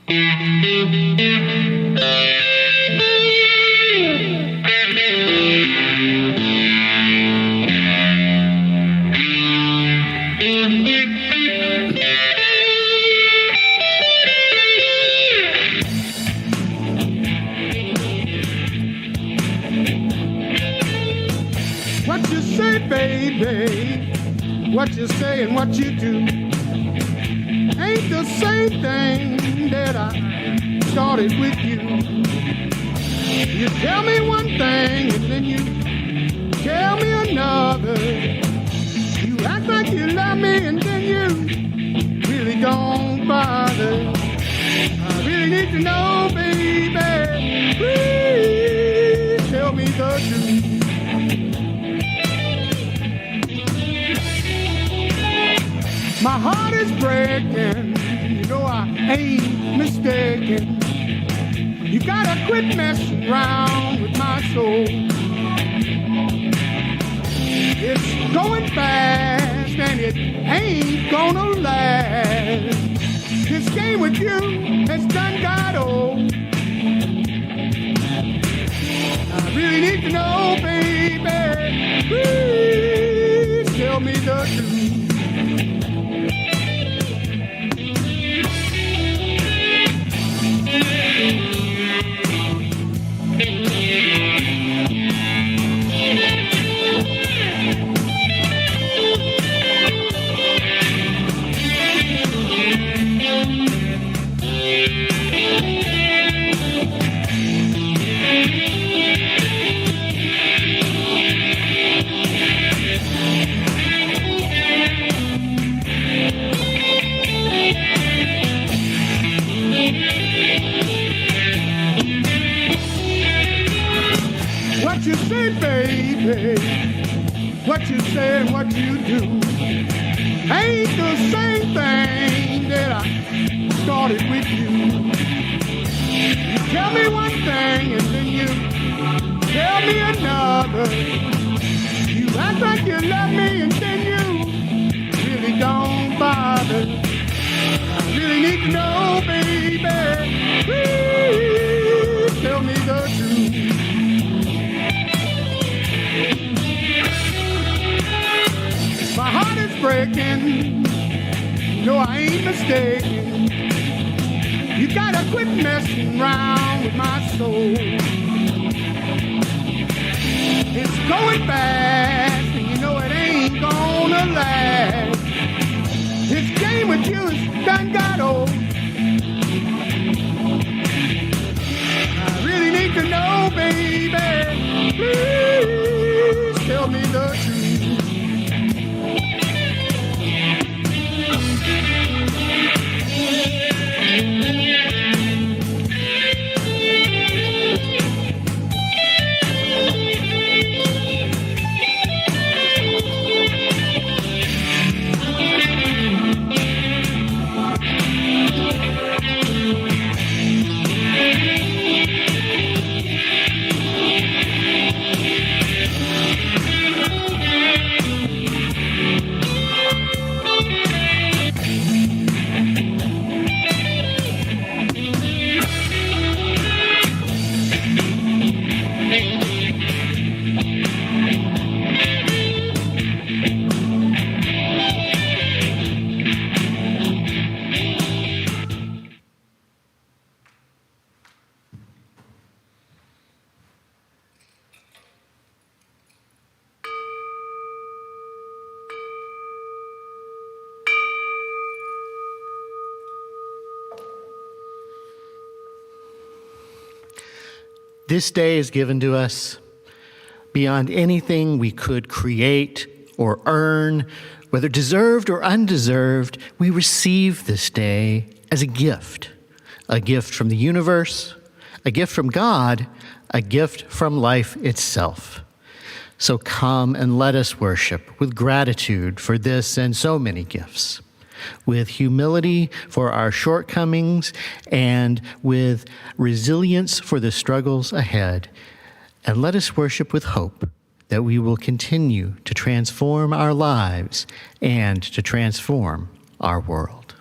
What you say, baby, what you say and what you do ain't the same thing that I started with you. You tell me one thing and then you tell me another. You act like you love me and then you really don't bother. I really need to know, baby, please tell me the truth. My heart is breaking, you know I ain't mistaken. You gotta quit messing around with my soul. It's going fast and it ain't gonna last. This game with you has done got old. I really need to know, baby, please tell me the truth. What you say, baby, what you say and what you do ain't the same thing that I started with you. You tell me one thing and then you tell me another. You act like you love me and then you really don't bother. I really need to know, baby, please tell me the truth. My heart is breaking, no I ain't mistaken. You gotta quit messing around with my soul. It's going fast and you know it ain't gonna last. This game with you is done got old. I really need to know, baby, please tell me the truth. This day is given to us beyond anything we could create or earn, whether deserved or undeserved. We receive this day as a gift from the universe, a gift from God, a gift from life itself. So come and let us worship with gratitude for this and so many gifts, with humility for our shortcomings, and with resilience for the struggles ahead. And let us worship with hope that we will continue to transform our lives and to transform our world.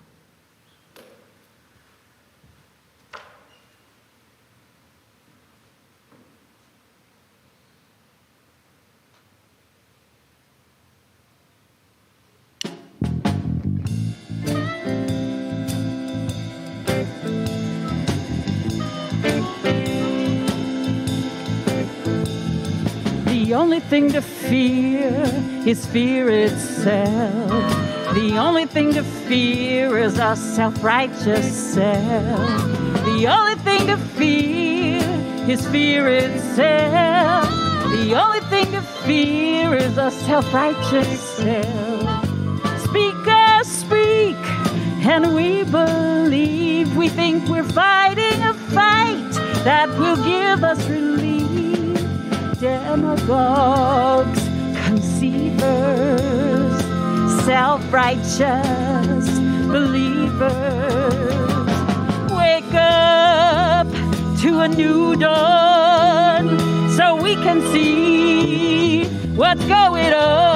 only thing to fear is fear itself. The only thing to fear is our self-righteous self. The only thing to fear is fear itself. The only thing to fear is our self-righteous self. Speakers speak, and we believe. We think we're fighting a fight that will give us relief. Demagogues, conceivers, self-righteous believers. Wake up to a new dawn so we can see what's going on.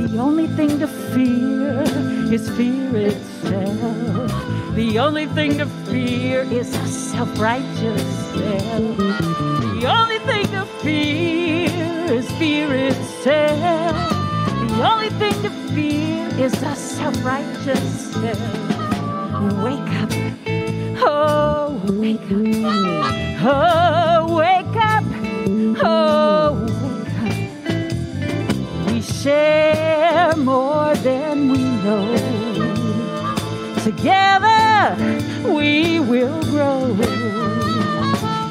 The only thing to fear is fear itself. The only thing to fear is a self-righteous self. The only thing to fear is fear itself. The only thing to fear is a self-righteous self. Wake up, oh, wake up, oh, wake up, oh, wake up. We share more than we know. Together we will grow.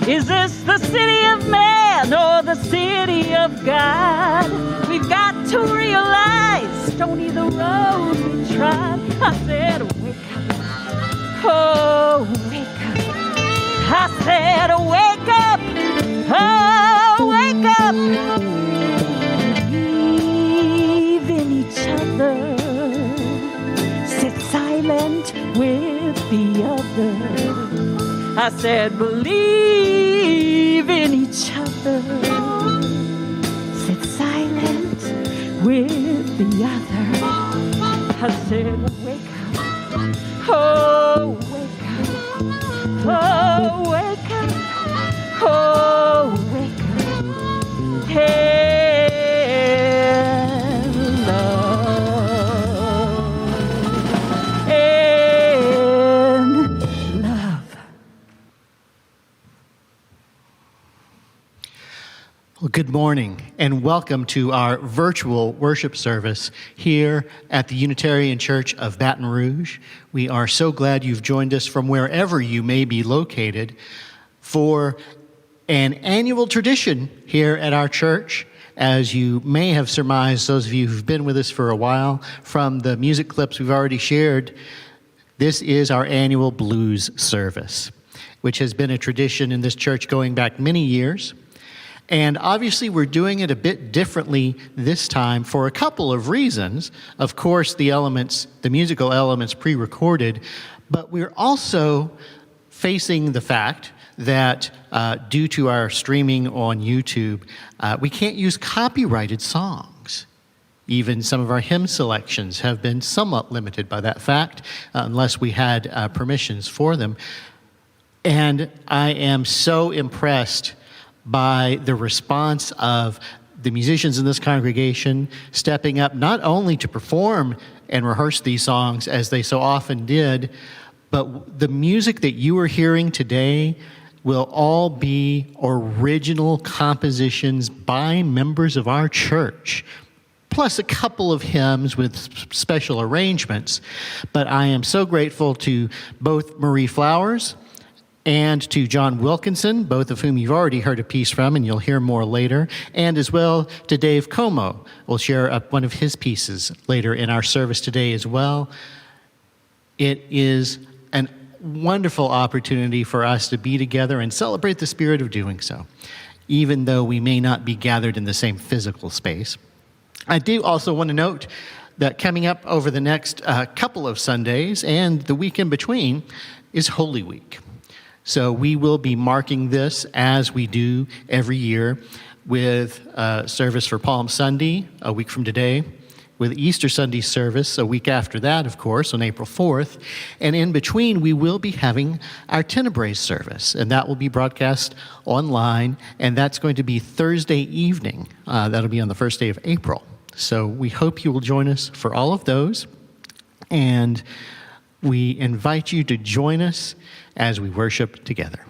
Is this the city of man or the city of God? We've got to realize, stony the road we trod. I said, wake up, oh, wake up. I said, wake up, oh, wake up. Believe in each other. Sit silent with the other. I said, believe in each other. Sit silent with the other. I said, wake up, oh, wake up, oh, wake up, oh, wake up, and love, and love. Well, good morning and welcome to our virtual worship service here at the Unitarian Church of Baton Rouge. We are so glad you've joined us from wherever you may be located for an annual tradition here at our church. As you may have surmised, those of you who've been with us for a while, from the music clips we've already shared, this is our annual blues service, which has been a tradition in this church going back many years. And obviously, we're doing it a bit differently this time for a couple of reasons. Of course, the musical elements pre-recorded, but we're also facing the fact that due to our streaming on YouTube, we can't use copyrighted songs. Even some of our hymn selections have been somewhat limited by that fact, unless we had permissions for them. And I am so impressed by the response of the musicians in this congregation stepping up not only to perform and rehearse these songs as they so often did, but the music that you are hearing today will all be original compositions by members of our church, plus a couple of hymns with special arrangements. But I am so grateful to both Marie Flowers and to John Wilkinson, both of whom you've already heard a piece from, and you'll hear more later, and as well to Dave Como. We'll share one of his pieces later in our service today as well. It is a wonderful opportunity for us to be together and celebrate the spirit of doing so, even though we may not be gathered in the same physical space. I do also want to note that coming up over the next couple of Sundays and the week in between is Holy Week. So we will be marking this as we do every year with service for Palm Sunday, a week from today, with Easter Sunday service a week after that, of course, on April 4th. And in between, we will be having our Tenebrae service, and that will be broadcast online, and that's going to be Thursday evening. That'll be on the first day of April. So we hope you will join us for all of those, and we invite you to join us as we worship together.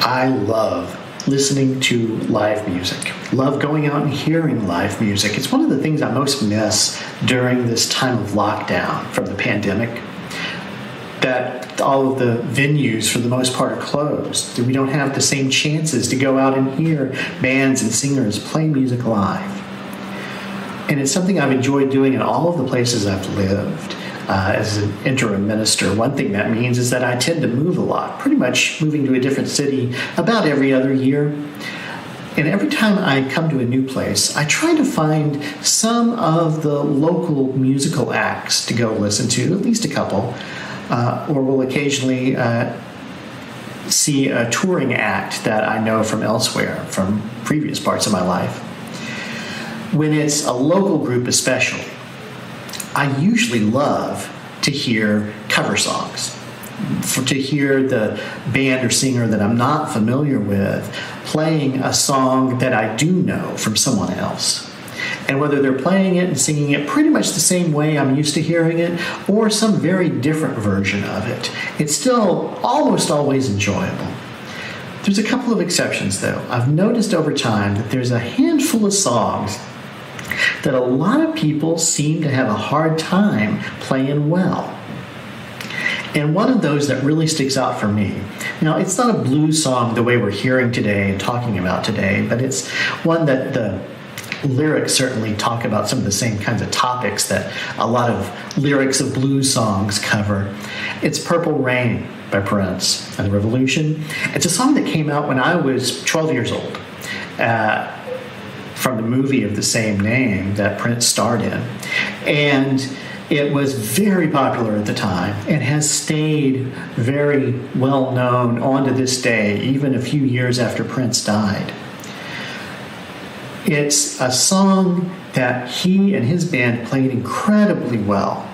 I love listening to live music. Love going out and hearing live music. It's one of the things I most miss during this time of lockdown from the pandemic. That all of the venues, for the most part, are closed. We don't have the same chances to go out and hear bands and singers play music live. And it's something I've enjoyed doing in all of the places I've lived. As an interim minister, one thing that means is that I tend to move a lot, pretty much moving to a different city about every other year. And every time I come to a new place, I try to find some of the local musical acts to go listen to, at least a couple, or will occasionally see a touring act that I know from elsewhere, from previous parts of my life. When it's a local group especially, I usually love to hear cover songs, to hear the band or singer that I'm not familiar with playing a song that I do know from someone else. And whether they're playing it and singing it pretty much the same way I'm used to hearing it, or some very different version of it, it's still almost always enjoyable. There's a couple of exceptions, though. I've noticed over time that there's a handful of songs that a lot of people seem to have a hard time playing well. And one of those that really sticks out for me, now it's not a blues song the way we're hearing today and talking about today, but it's one that the lyrics certainly talk about some of the same kinds of topics that a lot of lyrics of blues songs cover. It's Purple Rain by Prince and the Revolution. It's a song that came out when I was 12 years old. From the movie of the same name that Prince starred in. And it was very popular at the time and has stayed very well known on to this day, even a few years after Prince died. It's a song that he and his band played incredibly well,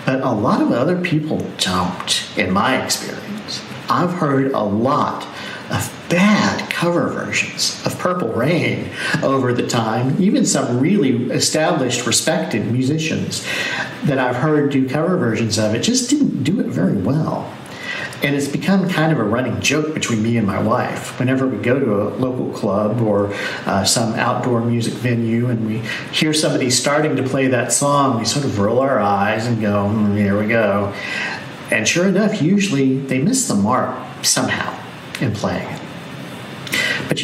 but a lot of other people don't, in my experience. I've heard a lot of bad cover versions of Purple Rain over the time. Even some really established, respected musicians that I've heard do cover versions of it just didn't do it very well. And it's become kind of a running joke between me and my wife. Whenever we go to a local club or some outdoor music venue and we hear somebody starting to play that song, we sort of roll our eyes and go, here we go. And sure enough, usually they miss the mark somehow in playing it. But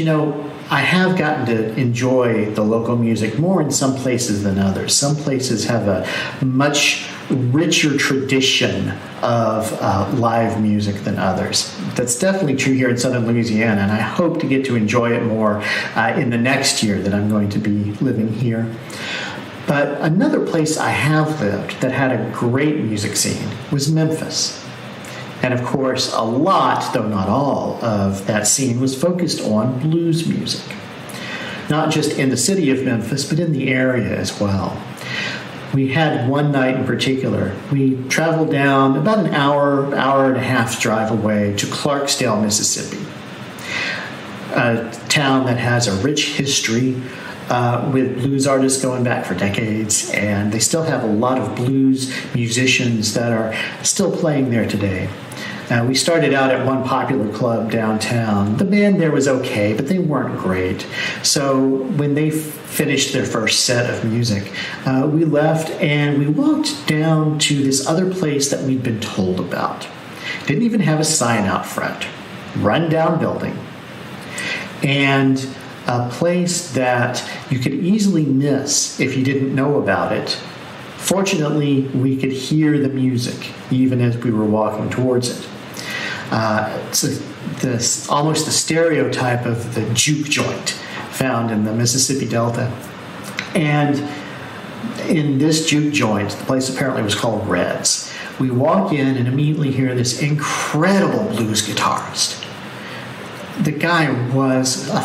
I have gotten to enjoy the local music more in some places than others. Some places have a much richer tradition of live music than others. That's definitely true here in southern Louisiana, and I hope to get to enjoy it more in the next year that I'm going to be living here. But another place I have lived that had a great music scene was Memphis. And of course, a lot, though not all, of that scene was focused on blues music. Not just in the city of Memphis, but in the area as well. We had one night in particular. We traveled down about an hour and a half drive away to Clarksdale, Mississippi, a town that has a rich history with blues artists going back for decades, and they still have a lot of blues musicians that are still playing there today. We started out at one popular club downtown. The band there was okay, but they weren't great. So when they finished their first set of music, we left and we walked down to this other place that we'd been told about. Didn't even have a sign out front. Run-down building. And a place that you could easily miss if you didn't know about it. Fortunately, we could hear the music even as we were walking towards it. It's almost the stereotype of the juke joint found in the Mississippi Delta. And in this juke joint, the place apparently was called Red's. We walk in and immediately hear this incredible blues guitarist. The guy was a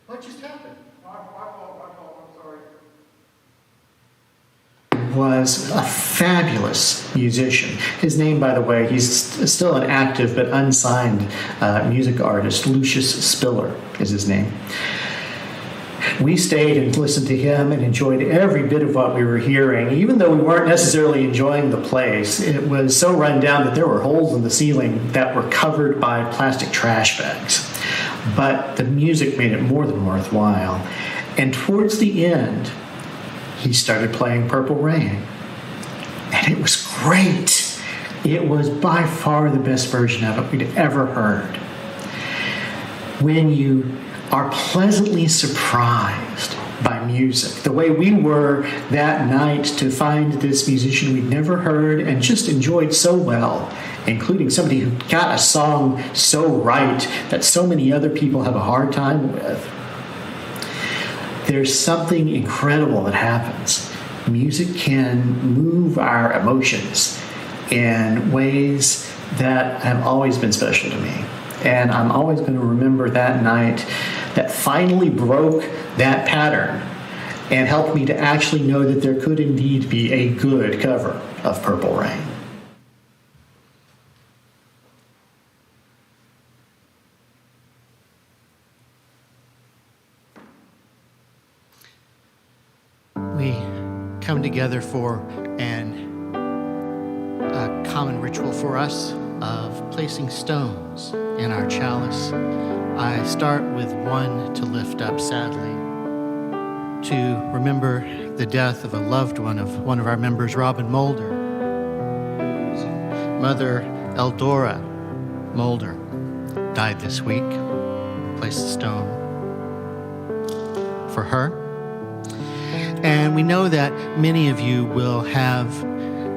What just happened? My fault, I'm sorry. Was a fabulous musician. His name, by the way, he's still an active but unsigned music artist. Lucius Spiller is his name. We stayed and listened to him and enjoyed every bit of what we were hearing, even though we weren't necessarily enjoying the place. It was so run down that there were holes in the ceiling that were covered by plastic trash bags. But the music made it more than worthwhile. And towards the end, he started playing Purple Rain. And it was great. It was by far the best version of it we'd ever heard. When you are pleasantly surprised by music, the way we were that night to find this musician we'd never heard and just enjoyed so well, including somebody who got a song so right that so many other people have a hard time with. There's something incredible that happens. Music can move our emotions in ways that have always been special to me. And I'm always going to remember that night that finally broke that pattern and helped me to actually know that there could indeed be a good cover of Purple Rain. We come together for a common ritual for us of placing stones in our chalice. I start with one to lift up sadly, to remember the death of a loved one of our members, Robin Mulder. Mother Eldora Mulder died this week. Place a stone for her. And we know that many of you will have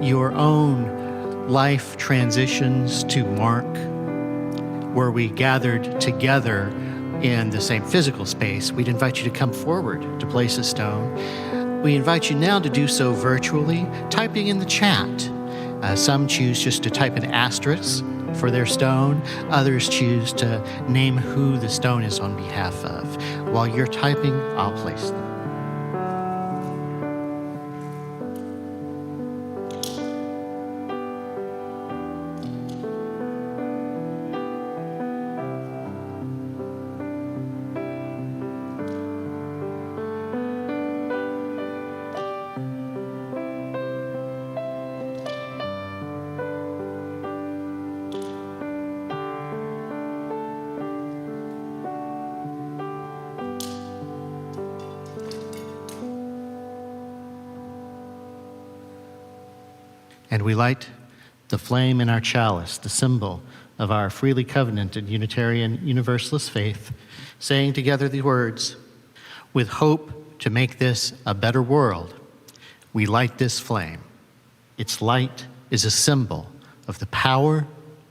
your own life transitions to mark, where we gathered together in the same physical space. We'd invite you to come forward to place a stone. We invite you now to do so virtually, typing in the chat. Some choose just to type an asterisk for their stone. Others choose to name who the stone is on behalf of. While you're typing, I'll place them. And we light the flame in our chalice, the symbol of our freely covenanted Unitarian Universalist faith, saying together the words, "With hope to make this a better world, we light this flame. Its light is a symbol of the power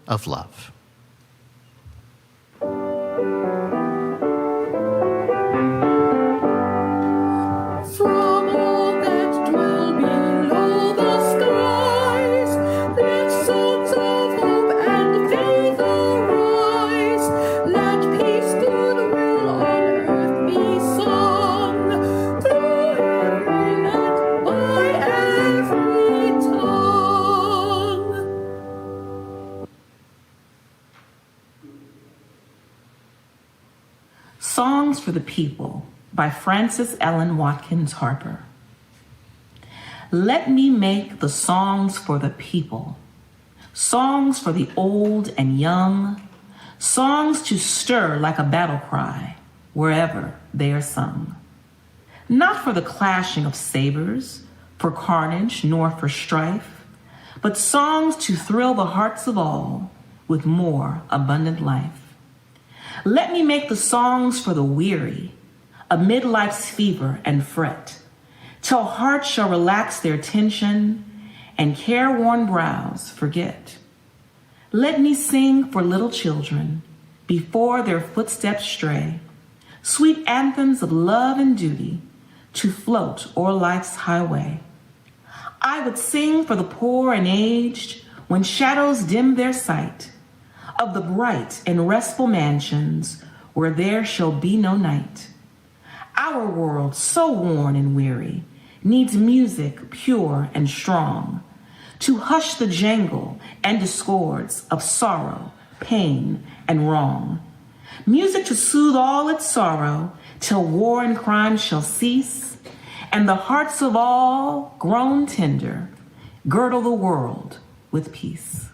of love." Songs for the People by Frances Ellen Watkins Harper. Let me make the songs for the people, songs for the old and young, songs to stir like a battle cry wherever they are sung. Not for the clashing of sabers, for carnage, nor for strife, but songs to thrill the hearts of all with more abundant life. Let me make the songs for the weary, amid life's fever and fret, till hearts shall relax their tension and careworn brows forget. Let me sing for little children before their footsteps stray, sweet anthems of love and duty to float o'er life's highway. I would sing for the poor and aged when shadows dim their sight, of the bright and restful mansions where there shall be no night. Our world, so worn and weary, needs music pure and strong to hush the jangle and discords of sorrow, pain, and wrong. Music to soothe all its sorrow till war and crime shall cease, and the hearts of all, grown tender, girdle the world with peace.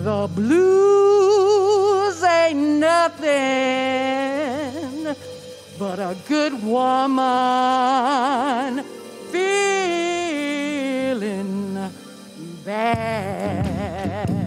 The blues ain't nothing but a good woman feeling bad.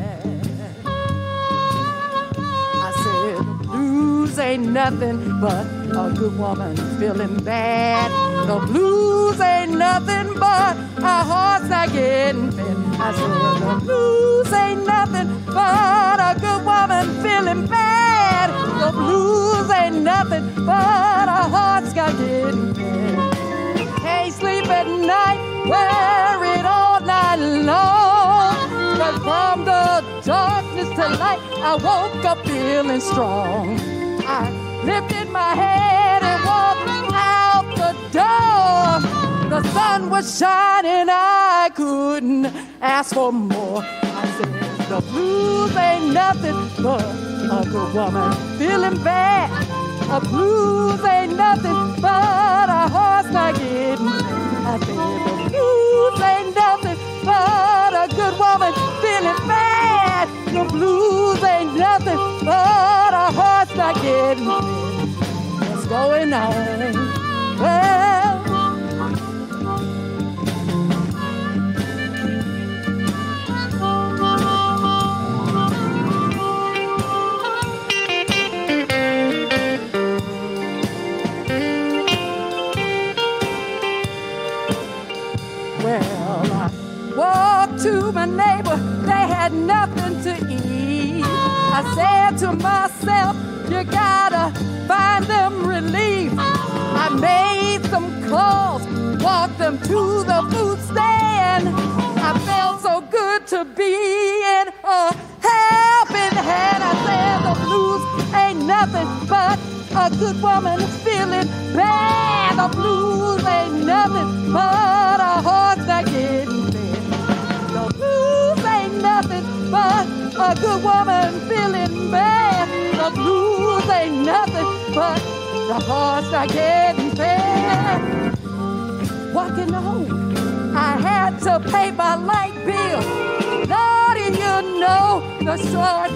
I said the blues ain't nothing but a good woman feeling bad. The blues ain't nothing but our hearts are getting fed. I said the blues ain't nothing but a good woman feeling bad. The blues ain't nothing but our hearts got getting fed. Can't sleep at night, worried all night long. But from the darkness to light, I woke up feeling strong. I lifted my head and walked out the door. The sun was shining, I couldn't ask for more. I said, the blues ain't nothing but a good woman feeling bad. The blues ain't nothing but our hearts not getting bad. I said, the blues ain't nothing but a good woman feeling bad. The blues ain't nothing but our hearts not getting bad. What's going on? Well, to my neighbor, they had nothing to eat. I said to myself, you gotta find them relief. I made some calls, walked them to the food stand. I felt so good to be in a helping hand. I said the blues ain't nothing but a good woman is feeling bad. The blues ain't nothing but a heart that getting fed. The blues ain't nothing but a good woman feeling bad. The blues ain't nothing but the hearts are getting fed. Walking home, I had to pay my light bill. Lord, you know the sun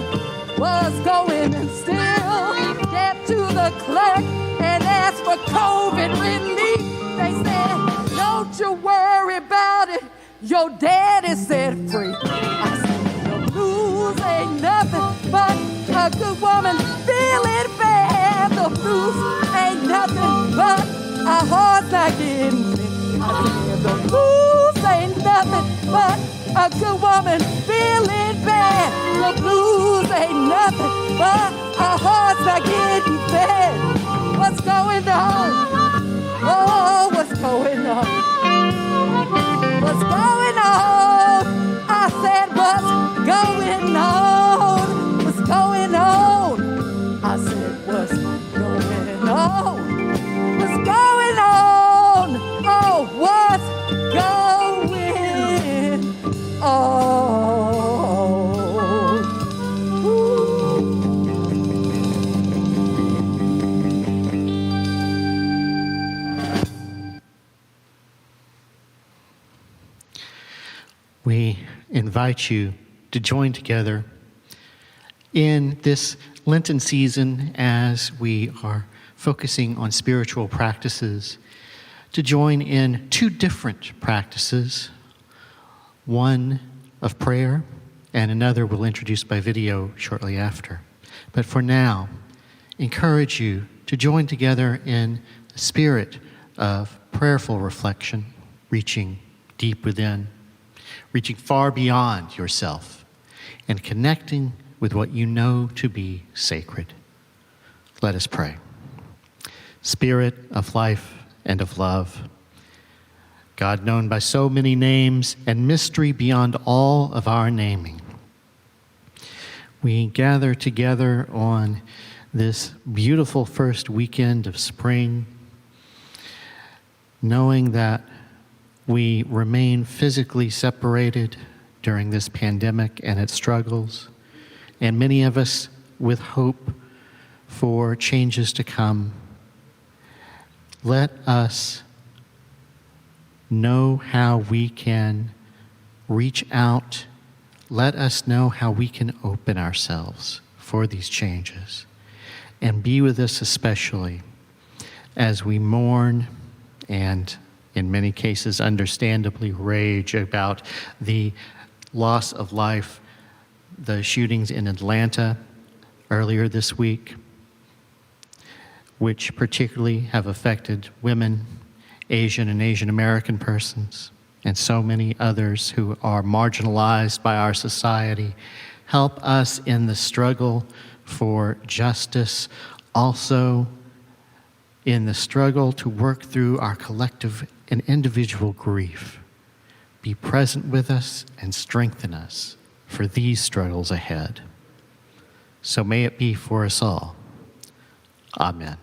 was going and still get to the clerk and ask for COVID relief. They said, don't you worry about it, your daddy set free. I said, the blues ain't nothing but a good woman feeling bad. The blues ain't nothing but a heart not getting sick. I said, the blues ain't nothing but a good woman feeling bad. The blues ain't nothing but a heart not getting fed. What's going on? Oh, what's going on? What's going on? I said, what's going on? What's going on? I said, what's going on? What's going on? Oh, what's going on? We invite you to join together in this Lenten season as we are focusing on spiritual practices, to join in two different practices, one of prayer and another we'll introduce by video shortly after. But for now, encourage you to join together in the spirit of prayerful reflection, reaching deep within, reaching far beyond yourself, and connecting with what you know to be sacred. Let us pray. Spirit of life and of love, God known by so many names and mystery beyond all of our naming, we gather together on this beautiful first weekend of spring, knowing that we remain physically separated during this pandemic and its struggles, and many of us with hope for changes to come. Let us know how we can reach out. Let us know how we can open ourselves for these changes. And be with us especially as we mourn and in many cases understandably rage about the loss of life, the shootings in Atlanta earlier this week, which particularly have affected women, Asian and Asian American persons, and so many others who are marginalized by our society. Help us in the struggle for justice, also in the struggle to work through our collective and individual grief. Be present with us and strengthen us for these struggles ahead. So may it be for us all. Amen.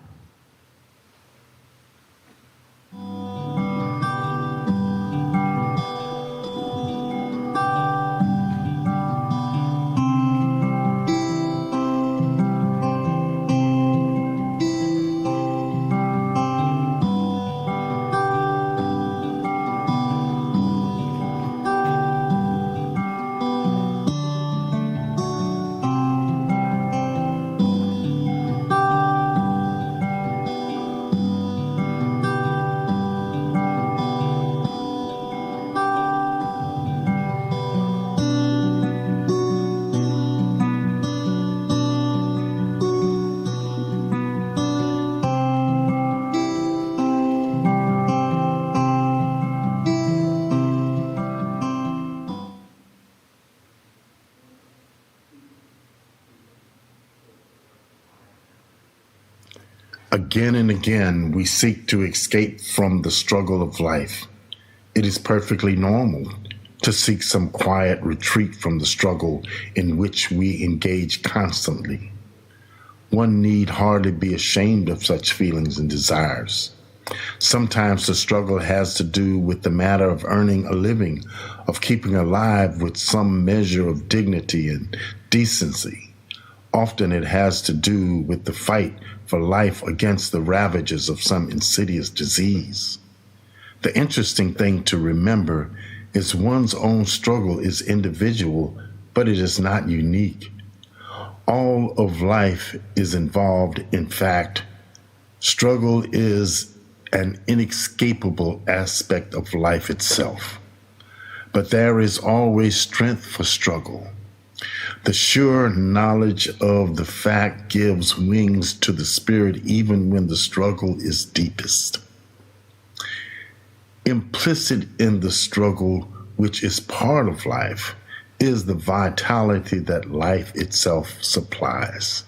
Again and again, we seek to escape from the struggle of life. It is perfectly normal to seek some quiet retreat from the struggle in which we engage constantly. One need hardly be ashamed of such feelings and desires. Sometimes the struggle has to do with the matter of earning a living, of keeping alive with some measure of dignity and decency. Often it has to do with the fight for life against the ravages of some insidious disease. The interesting thing to remember is one's own struggle is individual, but it is not unique. All of life is involved. In fact, struggle is an inescapable aspect of life itself. But there is always strength for struggle. The sure knowledge of the fact gives wings to the spirit even when the struggle is deepest. Implicit in the struggle, which is part of life, is the vitality that life itself supplies.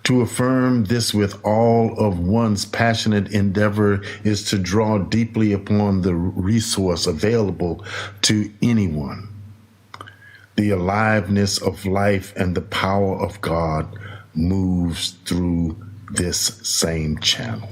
To affirm this with all of one's passionate endeavor is to draw deeply upon the resource available to anyone. The aliveness of life and the power of God moves through this same channel.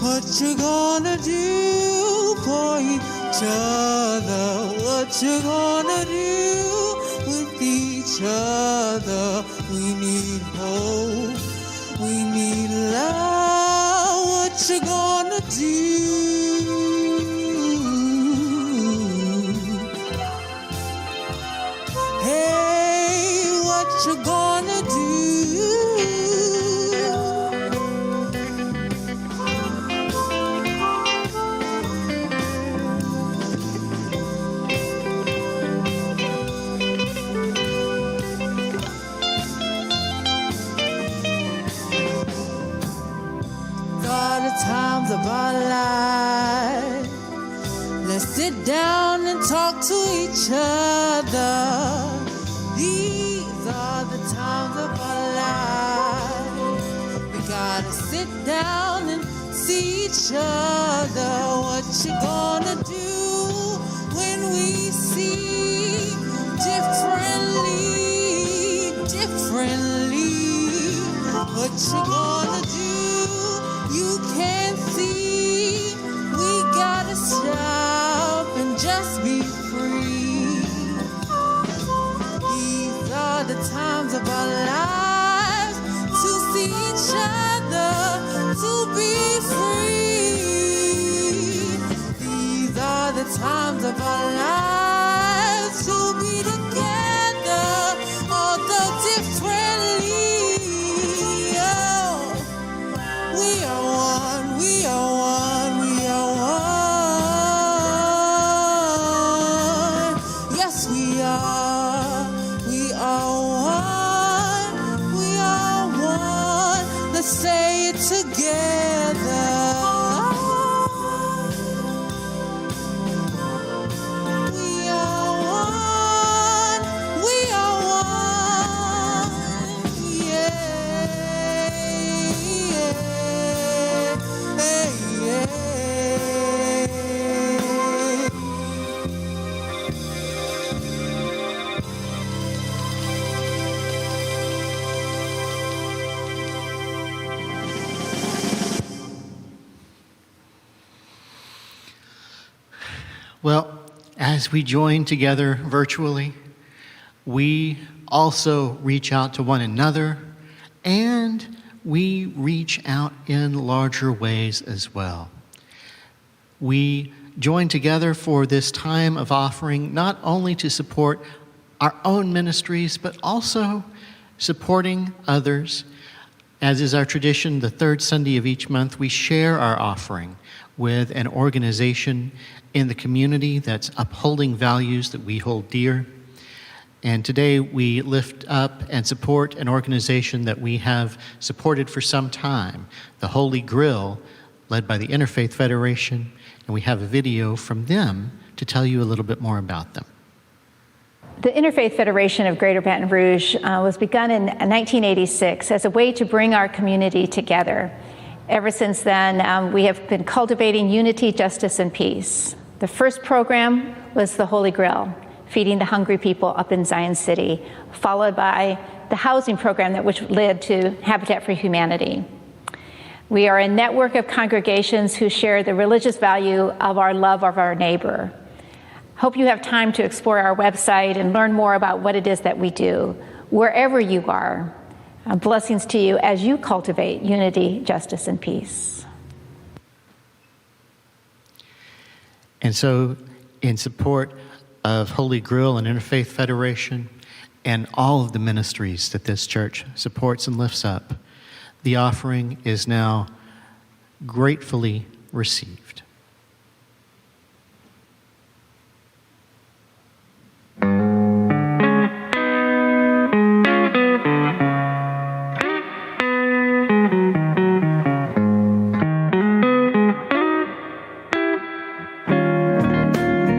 What you gonna do for each other? What you gonna do with each other? We need hope, we need love. What you gonna do? Hey, what you gonna do? Times of our life, let's sit down and talk to each other. These are the times of our life. We gotta sit down and see each other. What you gonna do when we see differently? What you gonna do? You can't see. We gotta stop and just be free. These are the times of our lives to see each other, to be free. These are the times of our lives to be together, although differently. We are one, we are one, we are one. Yes, we are one, we are one. Let's say it together. We are one, we are one. Yeah, yeah. Well, as we join together virtually, we also reach out to one another, and we reach out in larger ways as well. We join together for this time of offering, not only to support our own ministries, but also supporting others. As is our tradition, the third Sunday of each month, we share our offering with an organization in the community that's upholding values that we hold dear. And today we lift up and support an organization that we have supported for some time, the Holy Grill, led by the Interfaith Federation, and we have a video from them to tell you a little bit more about them. The Interfaith Federation of Greater Baton Rouge was begun in 1986 as a way to bring our community together. Ever since then, we have been cultivating unity, justice, and peace. The first program was the Holy Grail, feeding the hungry people up in Zion City, followed by the housing program which led to Habitat for Humanity. We are a network of congregations who share the religious value of our love of our neighbor. Hope you have time to explore our website and learn more about what it is that we do, wherever you are. Blessings to you as you cultivate unity, justice, and peace. And so, in support of Holy Grail and Interfaith Federation and all of the ministries that this church supports and lifts up, the offering is now gratefully received.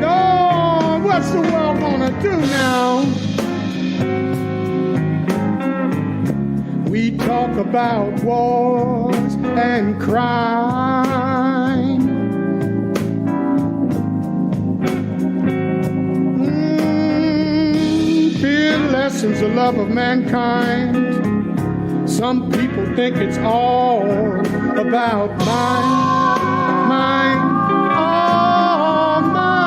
Lord, what's the world gonna do now? We talk about wars and crime. Fear lessens the love of mankind. Some people think it's all about mine, all mine.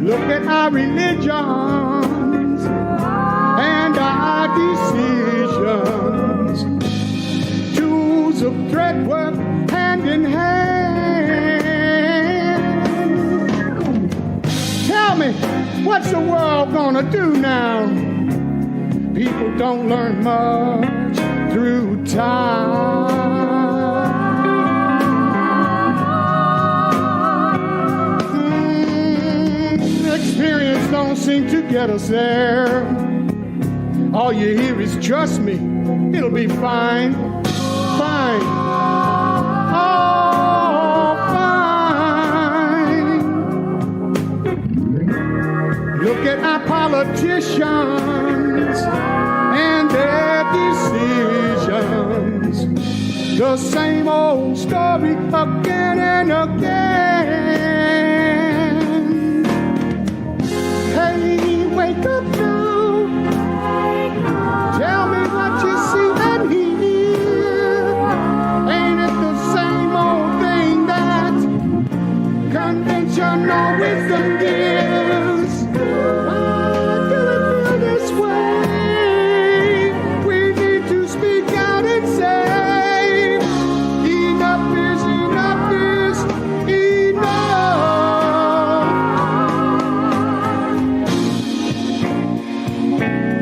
Look at our religions and our decisions. Tools of threat work hand in hand. Tell me, what's the world gonna do now? People don't learn much through time. Experience don't seem to get us there. All you hear is trust me, it'll be fine, fine, oh, fine. Look at our politicians and their decisions. The same old story again and again. Hey, wake up now. Tell me what you see and hear. Ain't it the same old thing that conventional wisdom gives? Why do it feel this way? We need to speak out and say, enough is enough.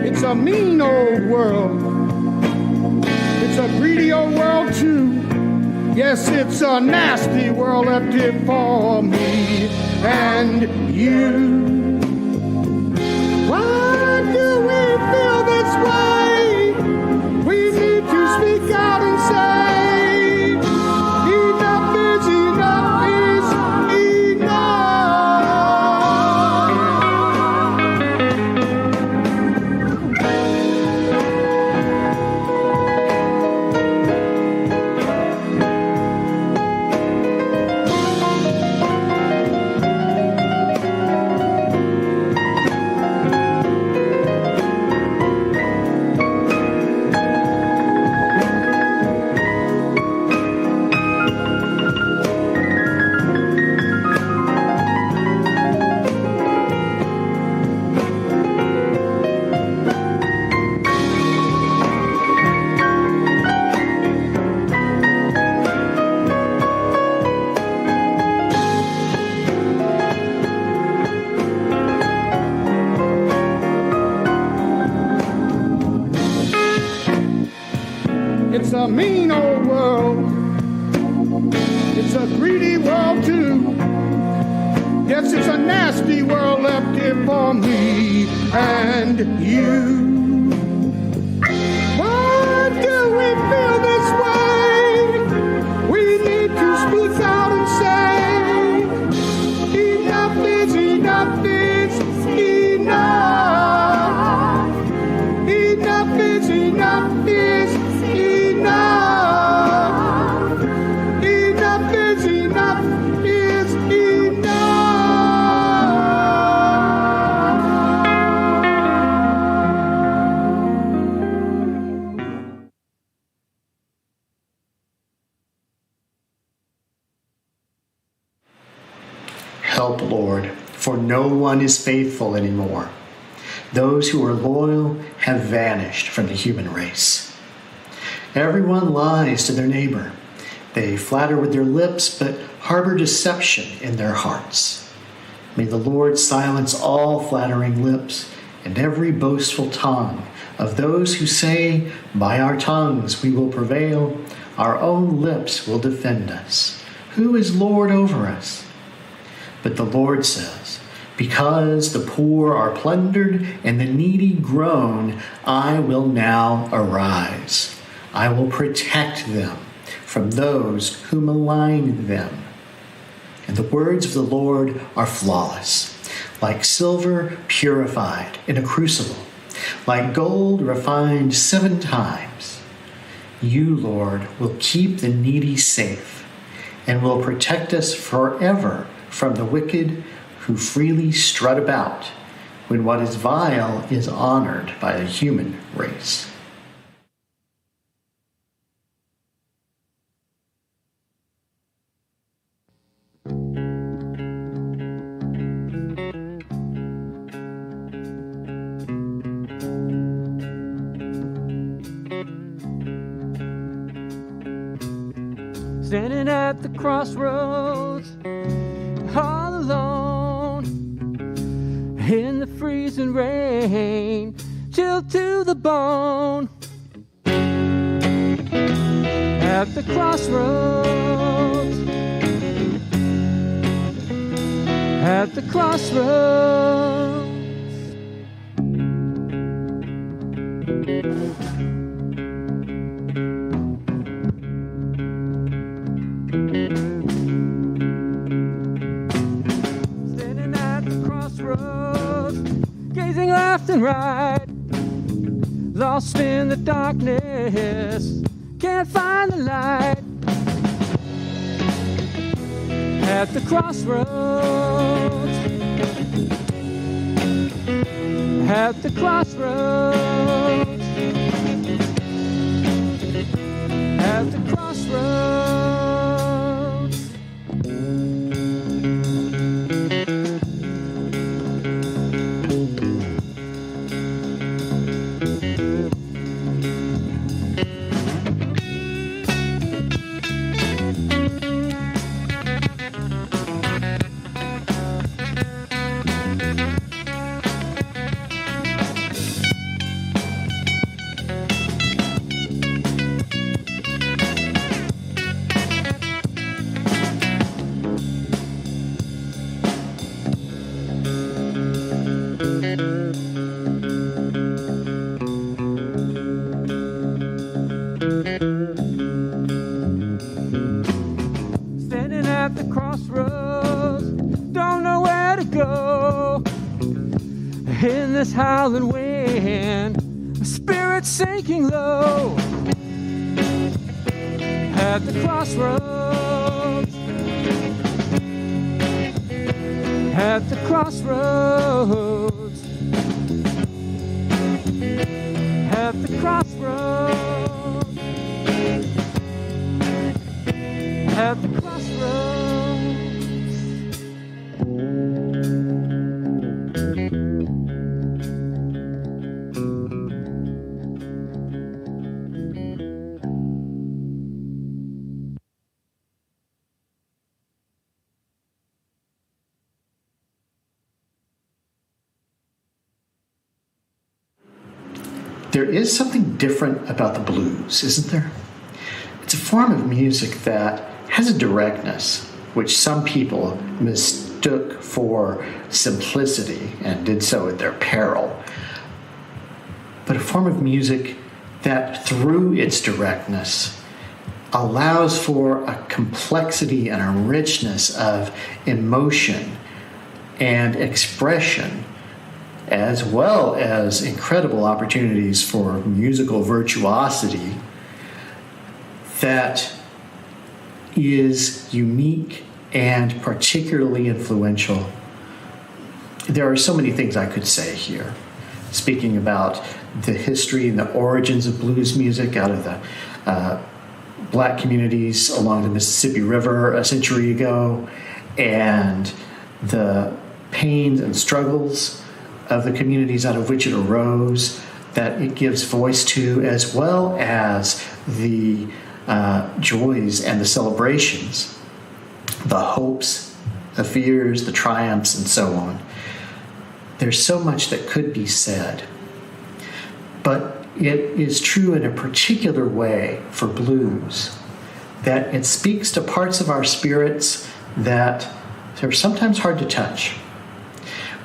It's a mean old world. It's a greedy old world too. Yes, it's a nasty world left here for me and you. Why do we feel this way? We need to speak out and say, enough is enough is It's a mean old world. It's a greedy world too. Yes, it's a nasty world left here for me and you. Why do we feel this way? We need to speak out and say, enough help, Lord, for no one is faithful anymore. Those who are loyal have vanished from the human race. Everyone lies to their neighbor. They flatter with their lips, but harbor deception in their hearts. May the Lord silence all flattering lips and every boastful tongue of those who say, by our tongues we will prevail, our own lips will defend us. Who is Lord over us? But the Lord says, because the poor are plundered and the needy groan, I will now arise. I will protect them from those who malign them. And the words of the Lord are flawless, like silver purified in a crucible, like gold refined 7 times. You, Lord, will keep the needy safe and will protect us forever from the wicked who freely strut about when what is vile is honored by the human race. Standing at the crossroads, all alone, in the freezing rain, chilled to the bone. At the crossroads, at the crossroads. Standing at the crossroads, gazing left and right, lost in the darkness, can't find the light. At the crossroads, at the crossroads, at the crossroads. Standing at the crossroads, don't know where to go. In this howling wind, my spirit's sinking low. At the crossroads, at the crossroads, at the crossroads, at the crossroads. There is something different about the blues, isn't there? It's a form of music that has a directness, which some people mistook for simplicity and did so at their peril. But a form of music that, through its directness, allows for a complexity and a richness of emotion and expression, as well as incredible opportunities for musical virtuosity that is unique and particularly influential. There are so many things I could say here, speaking about the history and the origins of blues music out of the black communities along the Mississippi River a century ago, and the pains and struggles of the communities out of which it arose, that it gives voice to, as well as the joys and the celebrations, the hopes, the fears, the triumphs, and so on. There's so much that could be said. But it is true in a particular way for blues, that it speaks to parts of our spirits that are sometimes hard to touch.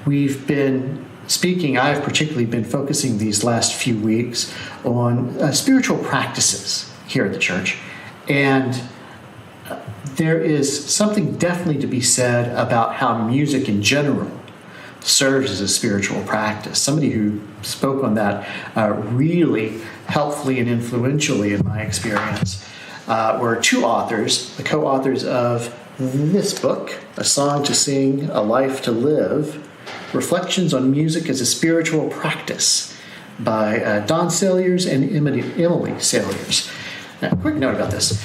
We've been speaking, I've particularly been focusing these last few weeks on spiritual practices here at the church. And there is something definitely to be said about how music in general serves as a spiritual practice. Somebody who spoke on that really helpfully and influentially in my experience were two authors, the co-authors of this book, A Song to Sing, A Life to Live, Reflections on Music as a Spiritual Practice by Don Salyers and Emily Salyers. Now, a quick note about this.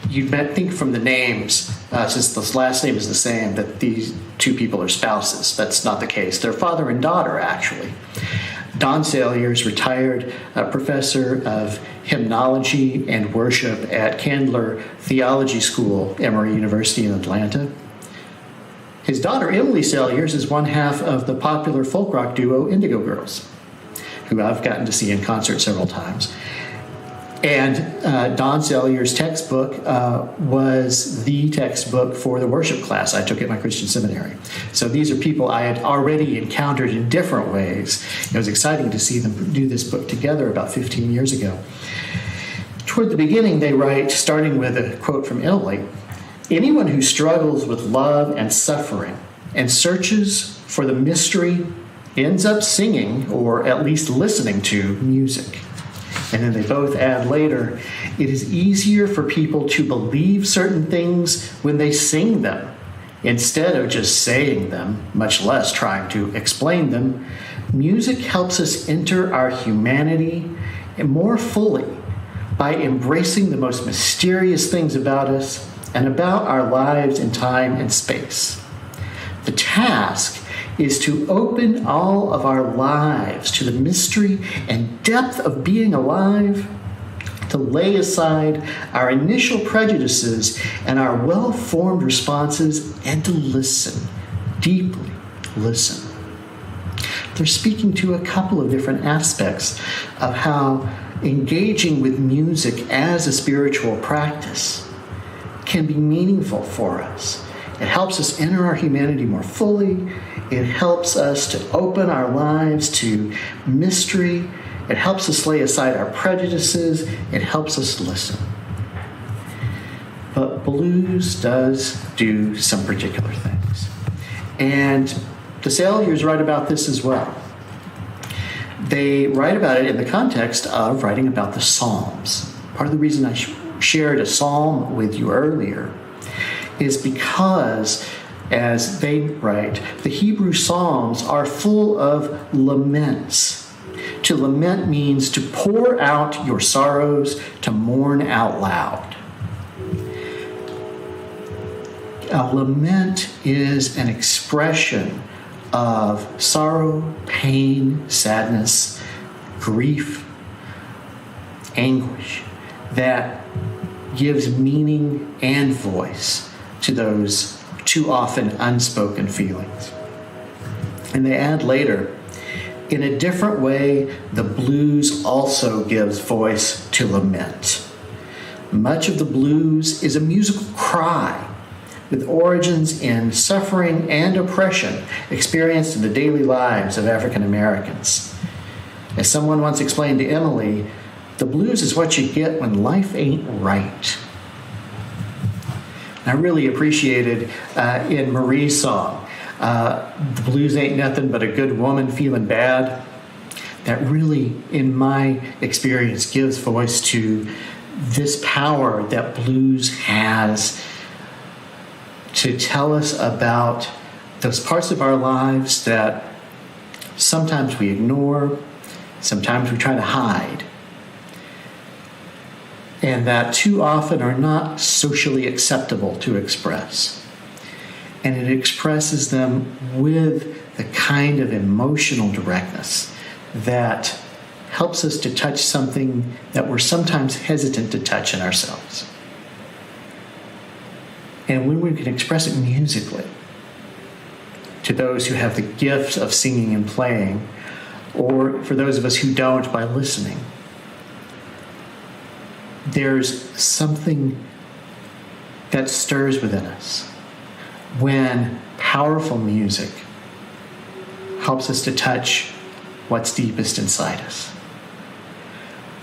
You might think from the names, since the last name is the same, that these two people are spouses. That's not the case. They're father and daughter, actually. Don Salyers, retired professor of hymnology and worship at Candler Theology School, Emory University in Atlanta. His daughter, Emily Salyers, is one half of the popular folk rock duo Indigo Girls, who I've gotten to see in concert several times. And Don Salyers' textbook was the textbook for the worship class I took at my Christian seminary. So these are people I had already encountered in different ways. It was exciting to see them do this book together about 15 years ago. Toward the beginning, they write, starting with a quote from Emily, "Anyone who struggles with love and suffering and searches for the mystery ends up singing, or at least listening to, music." And then they both add later, "It is easier for people to believe certain things when they sing them, instead of just saying them, much less trying to explain them. Music helps us enter our humanity more fully by embracing the most mysterious things about us and about our lives in time and space. The task is to open all of our lives to the mystery and depth of being alive, to lay aside our initial prejudices and our well-formed responses, and to listen, deeply listen." They're speaking to a couple of different aspects of how engaging with music as a spiritual practice can be meaningful for us. It helps us enter our humanity more fully. It helps us to open our lives to mystery. It helps us lay aside our prejudices. It helps us listen. But blues does do some particular things. And the Salyers write about this as well. They write about it in the context of writing about the Psalms. Part of the reason I shared a psalm with you earlier is because, as they write, the Hebrew Psalms are full of laments. To lament means to pour out your sorrows, to mourn out loud. A lament is an expression of sorrow, pain, sadness, grief, anguish that gives meaning and voice to those too often unspoken feelings. And they add later, in a different way, the blues also gives voice to lament. Much of the blues is a musical cry with origins in suffering and oppression experienced in the daily lives of African Americans. As someone once explained to Emily, the blues is what you get when life ain't right. I really appreciated in Marie's song, "The blues ain't nothing but a good woman feeling bad." That really, in my experience, gives voice to this power that blues has to tell us about those parts of our lives that sometimes we ignore, sometimes we try to hide, and that too often are not socially acceptable to express. and it expresses them with the kind of emotional directness that helps us to touch something that we're sometimes hesitant to touch in ourselves. And when we can express it musically to those who have the gift of singing and playing, or for those of us who don't, by listening, there's something that stirs within us when powerful music helps us to touch what's deepest inside us.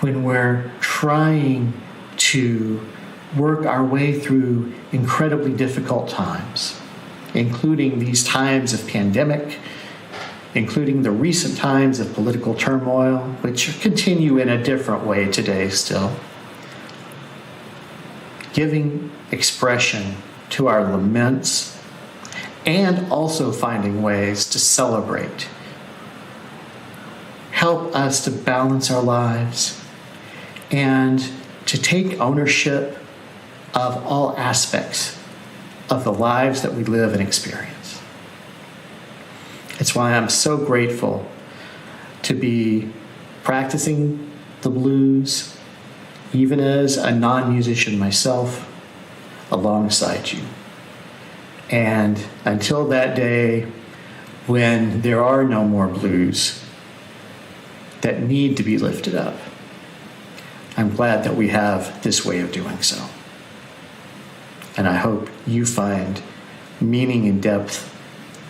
When we're trying to work our way through incredibly difficult times, including these times of pandemic, including the recent times of political turmoil, which continue in a different way today still, giving expression to our laments and also finding ways to celebrate help us to balance our lives and to take ownership of all aspects of the lives that we live and experience. It's why I'm so grateful to be practicing the blues, even as a non-musician myself, alongside you. And until that day when there are no more blues that need to be lifted up, I'm glad that we have this way of doing so. And I hope you find meaning and depth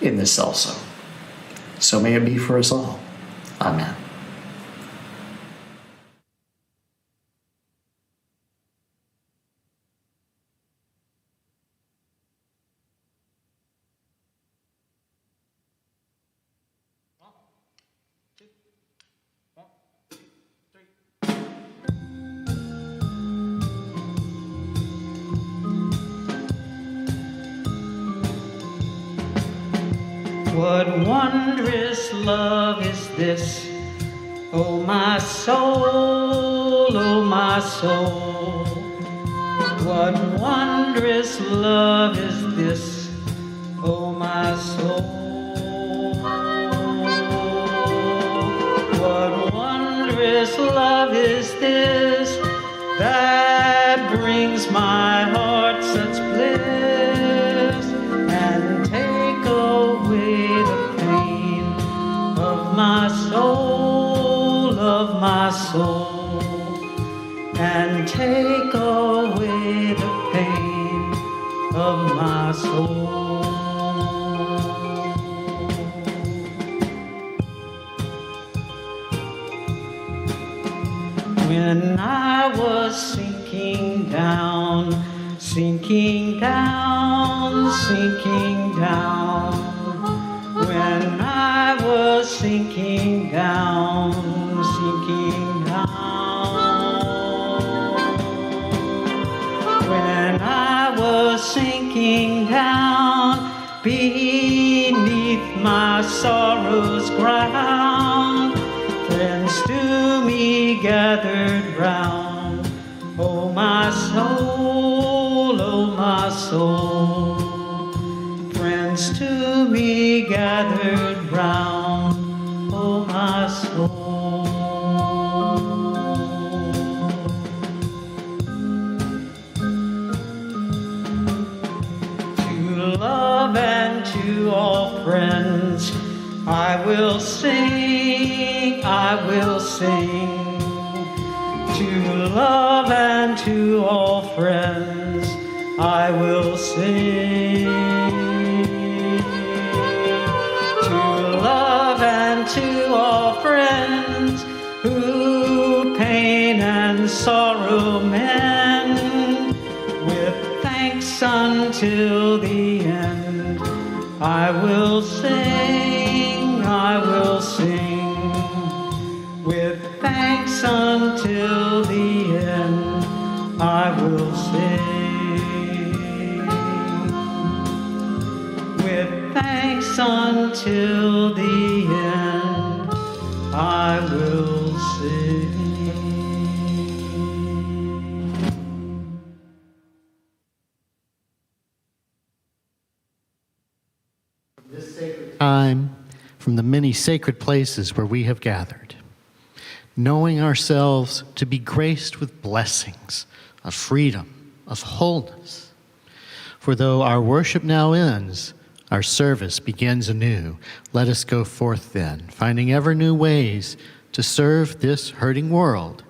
in this also. So may it be for us all. Amen. What wondrous love is this, oh my soul, oh my soul. What wondrous love is this, oh my soul. What wondrous love is this that brings my heart such bliss and take away the pain of my soul, and take away the pain of my soul. When I was sinking down, sinking down, sinking down. When I was sinking down, sinking down. When I was sinking down beneath my sorrow's ground, friends to me gathered round. Oh my soul, oh my soul. Friends to me gathered round. Oh my soul. To love and to all friends I will sing, I will sing. To love and to all friends I will sing. To love and to all friends who pain and sorrow mend, with thanks until the end I will sing, I will sing. With thanks until the end I will sing. With thanks until the end I will sing. time from the many sacred places where we have gathered, knowing ourselves to be graced with blessings of freedom, of wholeness. For though our worship now ends, our service begins anew. Let us go forth then, finding ever new ways to serve this hurting world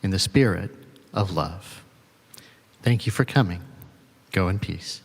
in the spirit of love. Thank you for coming. Go in peace.